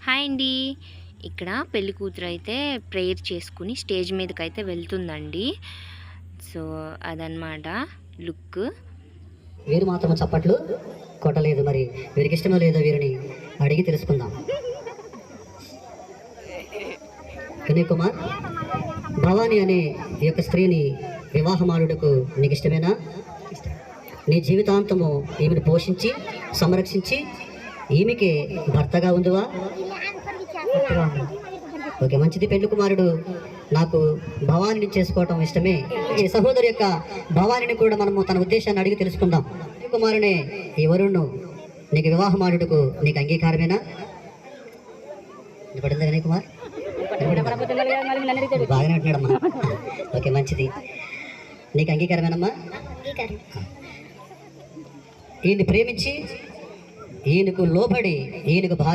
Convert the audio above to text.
Hi అండి. ఇక్కడ పెళ్లి కూతురు అయితే ప్రేయర్ చేసుకుని స్టేజ్ మీదకి అయితే వెళ్తుందండి. సో అదనమాట లుక్. వీరు మాత్రం చప్పట్లు కొట్టలేదు. మరి వీరికి ఇష్టమో లేదో వీరిని అడిగి తెలుసుకుందాం. వినయ్ కుమార్, భవాని అనే ఈ యొక్క స్త్రీని వివాహమాడుటకు నీకు ఇష్టమేనా? నీ జీవితాంతము ఈమెను పోషించి సంరక్షించి ఈమెకి భర్తగా ఉందివా? ఓకే, మంచిది. పెళ్లి కుమారుడు నాకు భవానిని చేసుకోవటం ఇష్టమే. ఈ సహోదరు యొక్క భవానిని కూడా మనము తన ఉద్దేశాన్ని అడిగి తెలుసుకుందాం. పెళ్లి కుమారునే ఈ వరుణ్ణు నీకు వివాహమాడుటకు నీకు అంగీకారమేనా? పడిందా వినయ్ కుమార్? బాగానే అంటున్నాడమ్మా. ఓకే, మంచిది. నీకు అంగీకారమేనమ్మా? ఈయన్ని ప్రేమించి ఈయనకు లోబడి ఈయనకు భార్య